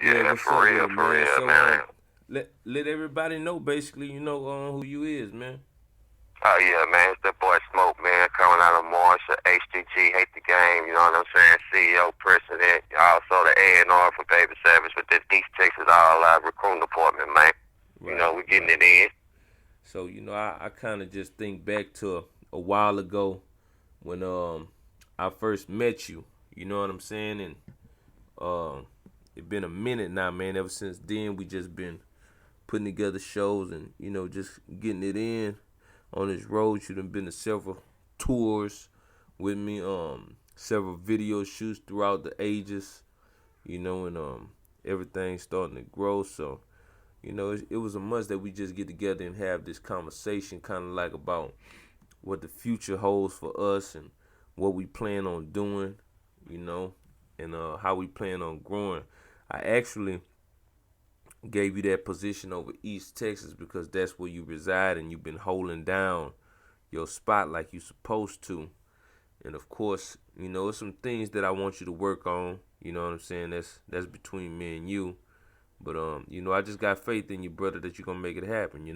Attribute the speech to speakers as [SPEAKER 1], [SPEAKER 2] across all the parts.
[SPEAKER 1] Yeah,
[SPEAKER 2] Yeah,
[SPEAKER 1] that's
[SPEAKER 2] what's
[SPEAKER 1] for
[SPEAKER 2] up with
[SPEAKER 1] real,
[SPEAKER 2] it,
[SPEAKER 1] for
[SPEAKER 2] man?
[SPEAKER 1] real,
[SPEAKER 2] So,
[SPEAKER 1] man.
[SPEAKER 2] let everybody know basically, who you is, man.
[SPEAKER 1] Oh yeah, man. It's that boy Smokeman coming out of Marshall, HTG, hate the game. You know what I'm saying? CEO, president, also the A&R for Baby Savage with the East Texas All Out recruiting department, man. You
[SPEAKER 2] Right,
[SPEAKER 1] know, we getting
[SPEAKER 2] right.
[SPEAKER 1] it in.
[SPEAKER 2] So, I kind of just think back to a while ago when I first met you. You know what I'm saying? And um it been a minute now, man. Ever since then, we just been putting together shows and just getting it in on this road. You done been to several tours with me, several video shoots throughout the ages, and everything's starting to grow. So it was a must that we just get together and have this conversation, kind of like about what the future holds for us and what we plan on doing, you know, and how we plan on growing. I actually gave you that position over East Texas because that's where you reside and you've been holding down your spot like you supposed to. And of course, it's some things that I want you to work on. You know what I'm saying? That's between me and you. But I just got faith in you, brother, that you're gonna make it happen.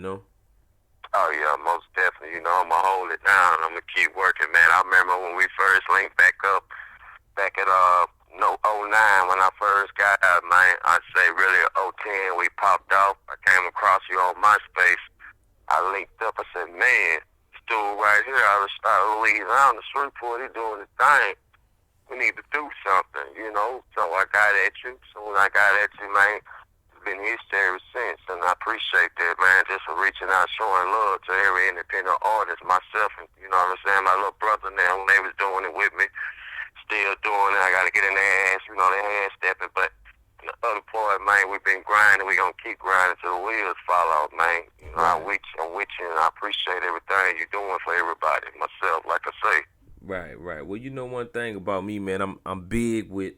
[SPEAKER 1] Oh yeah, most definitely. You know, I'ma hold it down. I'ma keep working, man. I remember when we first linked back up back at no '09 when I first got out, man. I'd say really '10 we popped off. I came across you on MySpace. I linked up. I said, man, this dude right here out of Louisiana, Shreveport, he doing his thing. We need to do something, you know. So I got at you. So when I got at you, man, it's been history ever since, and I appreciate that, man. Just for reaching out, showing love to every independent artist, myself, and you know what I'm saying. My little brother now, when they was doing it with me, still doing it. I gotta get in their ass, you know, their ass stepping, but. The other part, man, we've been grinding. We gonna keep grinding till the wheels fall off, man. You know,
[SPEAKER 2] Right.
[SPEAKER 1] I'm with you, and I appreciate everything you're doing for everybody. Myself, like I say.
[SPEAKER 2] Right, right. Well, one thing about me, man, I'm big with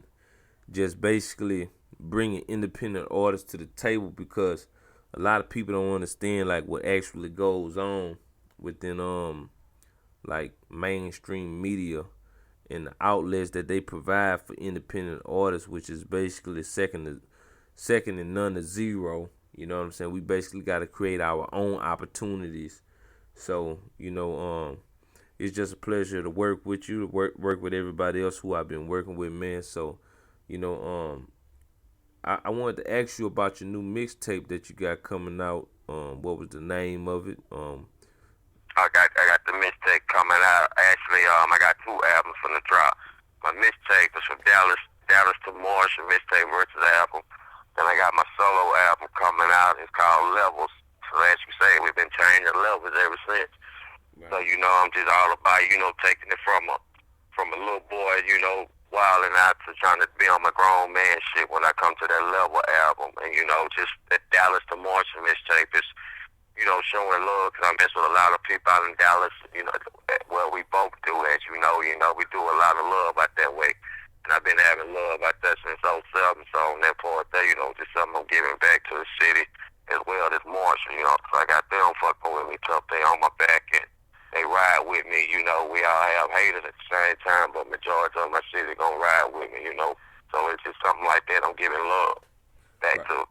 [SPEAKER 2] just basically bringing independent artists to the table because a lot of people don't understand like what actually goes on within like mainstream media and the outlets that they provide for independent artists, which is basically second and none to zero. You know what I'm saying? We basically got to create our own opportunities. So it's just a pleasure to work with you, to work with everybody else who I've been working with, man. So you know, I wanted to ask you about your new mixtape that you got coming out. What was the name of it?
[SPEAKER 1] I got the mixtape coming out. Actually, I got two albums from the drop. My mixtape is from Dallas to Marshall mixtape versus album. Then I got my solo album coming out. It's called Levels. So as you say, we've been changing levels ever since. So
[SPEAKER 2] Right.
[SPEAKER 1] I'm just all about taking it from a little boy, wilding out to trying to be on my grown man shit when I come to that level album. And just that Dallas to Marshall mixtape is showing love because I mess with a lot of people out in Dallas. Well, we both do, as you know. We do a lot of love out that way. And I've been having love out there since '07. So on that part there, just something I'm giving back to the city as well as Marshall, so I got them fucking with me tough. They on my back and they ride with me, we all have haters at the same time, but majority of my city gonna ride with me. So it's just something like that I'm giving love back
[SPEAKER 2] Right.
[SPEAKER 1] to.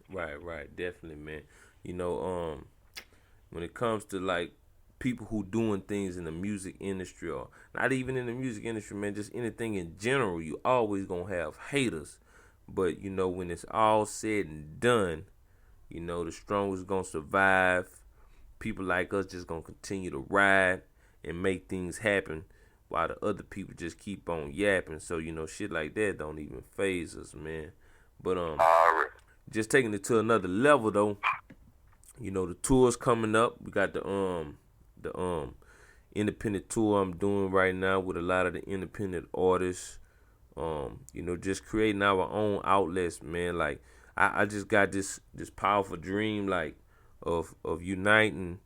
[SPEAKER 2] Right. Right. Definitely, man. You know, when it comes to like people who doing things in the music industry or not even in the music industry, man, just anything in general, you always gonna have haters. But when it's all said and done, the strongest gonna survive. People like us just gonna continue to ride and make things happen while the other people just keep on yapping. So, shit like that don't even phase us, man. But
[SPEAKER 1] Already.
[SPEAKER 2] just taking it to another level though, the tour's coming up. We got the independent tour I'm doing right now with a lot of the independent artists. Just creating our own outlets, man. Like I just got this powerful dream like of uniting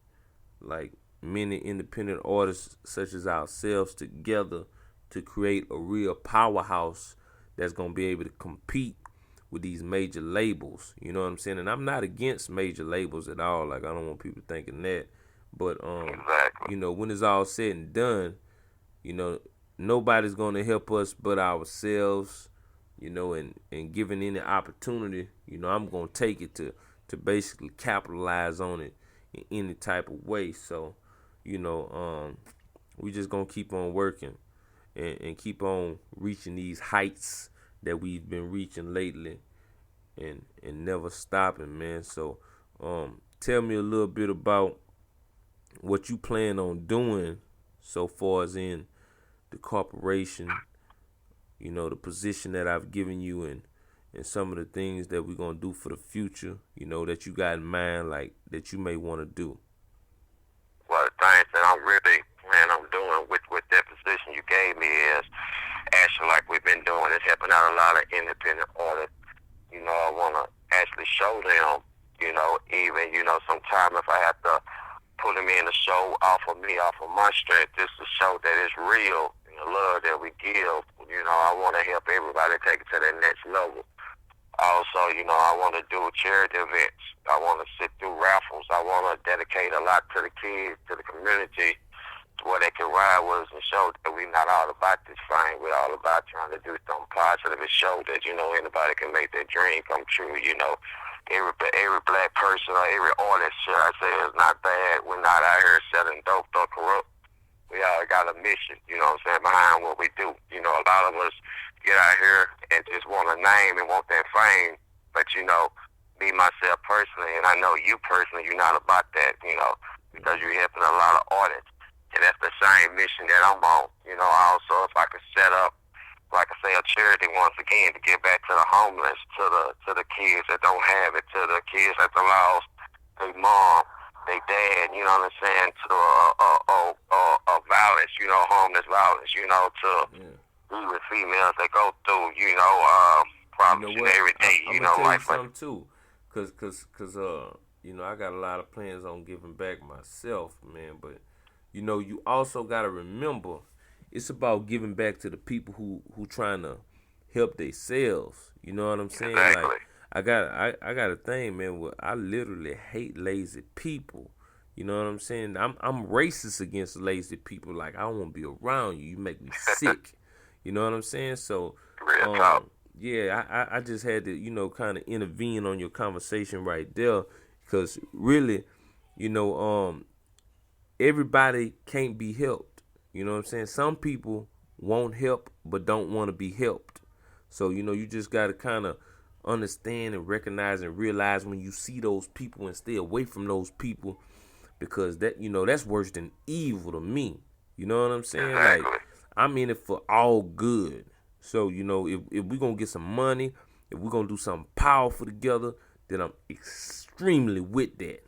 [SPEAKER 2] like many independent artists such as ourselves together to create a real powerhouse that's gonna be able to compete with these major labels. You know what I'm saying? And I'm not against major labels at all. Like I don't want people thinking that. But
[SPEAKER 1] Exactly.
[SPEAKER 2] when it's all said and done, you know, nobody's gonna help us but ourselves. and given any opportunity, I'm gonna take it to basically capitalize on it in any type of way. So, we just gonna keep on working and keep on reaching these heights that we've been reaching lately, and never stopping, man. So, tell me a little bit about what you plan on doing so far as in the corporation, the position that I've given you, and some of the things that we're gonna do for the future, that you got in mind, like that you may want to do.
[SPEAKER 1] Well, the things that I'm really planning on doing with that position you gave me is actually, like we've been doing, is helping out a lot of independent artists. I want to actually show them, even, sometime if I have to put them in a show off of me, off of my strength, just to show that it's real, the love that we give. I want to help everybody take it to the next level. Also, I want to do charity events. I want to sit through raffles. I want to dedicate a lot to the kids, to the community, to where they can ride with us and show that we're not all about this thing. We're all about trying to do something positive and show that, anybody can make their dream come true. Every black person or every artist, should I say, is not bad. We're not out here selling dope or corrupt. We all got a mission, behind what we do. A lot of us get out here and just want a name and want that fame. But, me, myself personally, and I know you personally, you're not about that, because you're helping a lot of artists. And that's the same mission that I'm on. Also, if I could set up, like I say, a charity once again to give back to the homeless, to the kids that don't have it, to the kids that lost their mom, their dad, to violence, homeless violence, to even females that go through, problems every day,
[SPEAKER 2] I'm gonna tell
[SPEAKER 1] like
[SPEAKER 2] you something too, cause I got a lot of plans on giving back myself, man. But you also gotta remember, it's about giving back to the people who trying to help themselves. You know what I'm saying?
[SPEAKER 1] Exactly.
[SPEAKER 2] Like I got a thing, man, where I literally hate lazy people. You know what I'm saying? I'm racist against lazy people. Like, I don't want to be around you. You make me sick. You know what I'm saying? So, yeah, I just had to, kind of intervene on your conversation right there, because really, everybody can't be helped. You know what I'm saying? Some people want help but don't want to be helped. So, you just got to kind of understand and recognize and realize when you see those people and stay away from those people, because that's worse than evil to me. You know what I'm saying?
[SPEAKER 1] Exactly.
[SPEAKER 2] Like, I'm in it for all good. So, if we're going to get some money, if we're going to do something powerful together, then I'm extremely with that.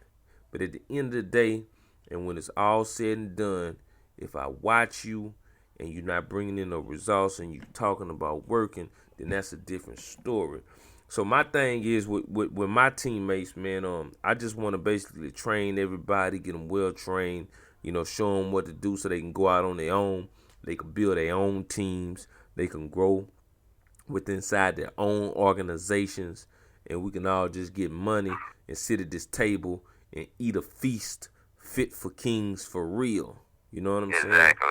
[SPEAKER 2] But at the end of the day, and when it's all said and done, if I watch you and you're not bringing in no results and you're talking about working, then that's a different story. So my thing is with my teammates, man, I just want to basically train everybody, get them well trained, show them what to do so they can go out on their own. They can build their own teams. They can grow inside their own organizations, and we can all just get money and sit at this table and eat a feast fit for kings for real. You know what I'm saying?
[SPEAKER 1] Exactly.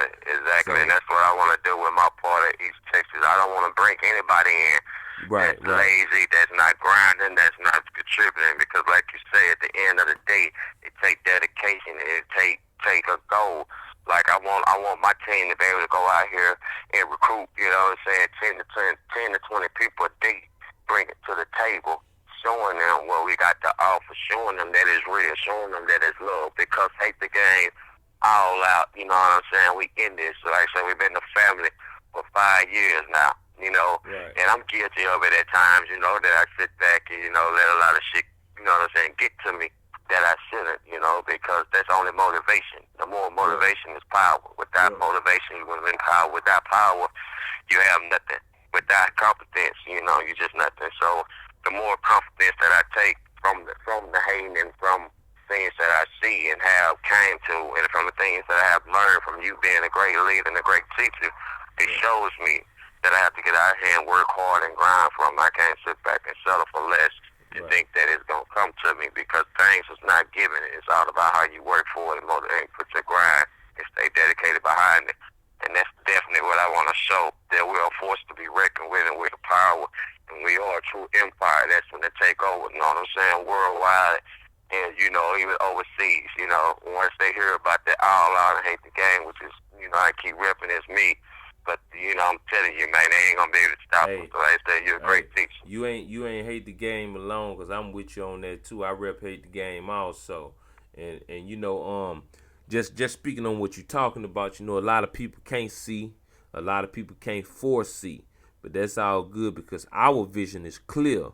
[SPEAKER 1] So, and that's what I want to do with my part of East Texas. I don't want to bring anybody in that's lazy, that's not grinding, that's not contributing. Because, like you say, at the end of the day, it takes dedication. It take a goal. Like I want my team to be able to go out here and recruit. You know what I'm saying? 10 to 20 people a day, bring it to the table, showing them what we got to offer, showing them that it's real, showing them that it's love. Because hate the game all out. You know what I'm saying? We in this. Like I said, we've been a family for 5 years now.
[SPEAKER 2] Right.
[SPEAKER 1] And I'm guilty of it at times. That I sit back and let a lot of shit. You know what I'm saying? Get to me. That I shouldn't, because that's only motivation. The more motivation is power. Without motivation, you will win power. Without power, you have nothing. Without competence, you're just nothing. So the more confidence that I take from the hating and from things that I see and have came to, and from the things that I have learned from you being a great leader and a great teacher, it shows me that I have to get out here and work hard and grind from. I can't sit back and settle for less. And think that it's going to come to me, because things is not given. It's all about how you work for it and put your grind and stay dedicated behind it. And that's definitely what I want to show, that we are forced to be reckoned with, and we're the power, and we are a true empire. That's when they take over, you know what I'm saying, worldwide, and, you know, even overseas, you know, once they hear about that all out and hate the game, which is, you know, I keep repping as me, but, you know, I'm telling you, man, they ain't going to be able to stop us. So I say you're a great teacher.
[SPEAKER 2] You ain't hate the game alone, because I'm with you on that too. I rep hate the game also. And you know, just speaking on what you're talking about, you know, a lot of people can't see, a lot of people can't foresee, but that's all good because our vision is clear.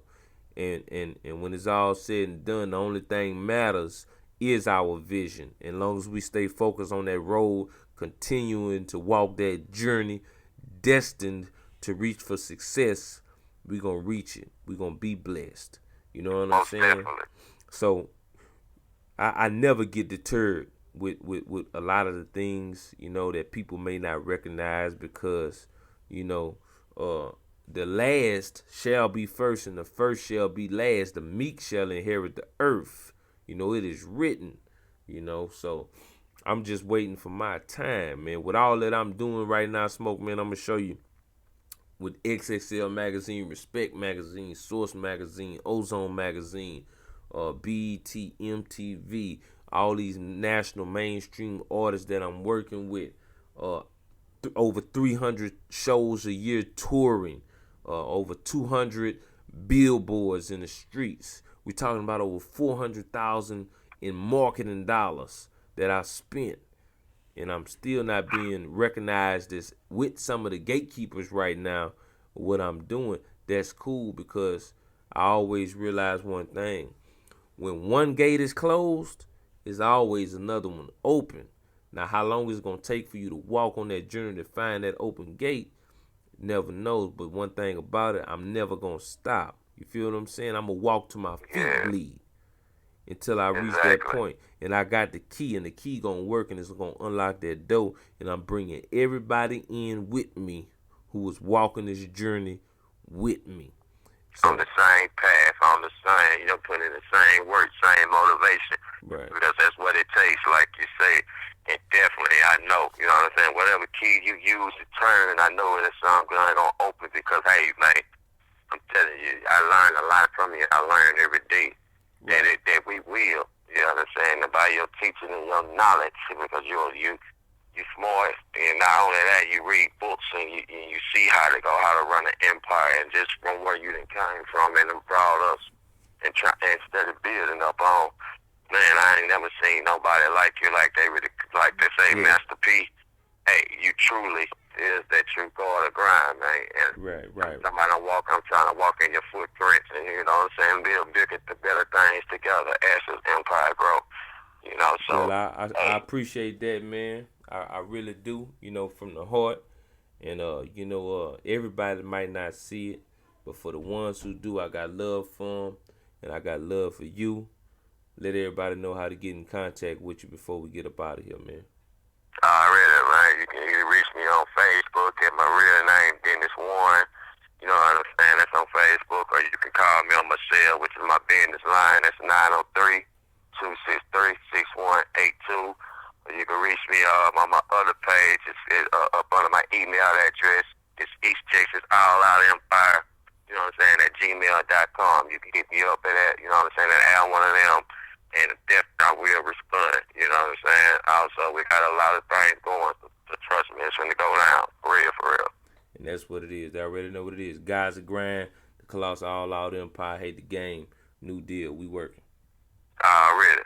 [SPEAKER 2] And when it's all said and done, the only thing matters is our vision. And as long as we stay focused on that road, continuing to walk that journey, destined to reach for success, we're going to reach it. We're going to be blessed. You know what I'm saying?
[SPEAKER 1] Definitely.
[SPEAKER 2] So I never get deterred with a lot of the things, you know, that people may not recognize because, you know, the last shall be first and the first shall be last. The meek shall inherit the earth. You know, it is written, you know, so I'm just waiting for my time, man. With all that I'm doing right now, Smokeman, I'm going to show you with XXL Magazine, Respect Magazine, Source Magazine, Ozone Magazine, BET, MTV, all these national mainstream artists that I'm working with, over 300 shows a year touring, over 200 billboards in the streets. We're talking about over 400,000 in marketing dollars that I spent, and I'm still not being recognized as with some of the gatekeepers right now. What I'm doing, that's cool, because I always realize one thing: when one gate is closed, there's always another one open. Now, how long it's gonna take for you to walk on that journey to find that open gate, never knows. But one thing about it, I'm never gonna stop. You feel what I'm saying? I'm gonna walk till my feet bleed until I reach that point. And I got the key, and the key gonna work, and it's gonna unlock that door. And I'm bringing everybody in with me who was walking this journey with me.
[SPEAKER 1] So, on the same path, on the same, you know, putting in the same work, same motivation.
[SPEAKER 2] Right.
[SPEAKER 1] Because that's what it takes, like you say. And definitely, I know, you know what I'm saying, whatever key you use to turn, I know that something going to open because, hey, man, I'm telling you, I learned a lot from you. I learn every day that we will, you know what I'm saying, by your teaching and your knowledge, because you smart, and not only that, you read books and you see how to run an empire, and just from where you done came from and brought us and instead of building up on. Man, I ain't never seen nobody like you, like they say, Master P. Hey, you truly is that true Godsofgrind, man. And
[SPEAKER 2] right.
[SPEAKER 1] I'm trying to walk in your footprints, and you know what I'm saying, build bigger, the better things together as this empire grow. You know, so.
[SPEAKER 2] Well, I appreciate that, man. I really do, you know, from the heart. And, you know, everybody might not see it, but for the ones who do, I got love for them, and I got love for you. Let everybody know how to get in contact with you before we get up out of here, man.
[SPEAKER 1] Already, man. You can either reach me on Facebook at my real name, Dennis Warren. You know what I'm saying? That's on Facebook. Or you can call me on my cell, which is my business line. That's 903-263-6182. Or you can reach me on my other page. It's up under my email address. It's East Texas All Out Empire. You know what I'm saying? At gmail.com. You can hit me up at that. You know what I'm saying? At one of them. And definitely I will respond. You know what I'm saying? Also, we got a lot of things going. So trust me, it's going to go down. For real.
[SPEAKER 2] And that's what it is. They already know what it is. Godsofgrind, the Colossal All Out Empire, hate the game. New deal. We working.
[SPEAKER 1] Already.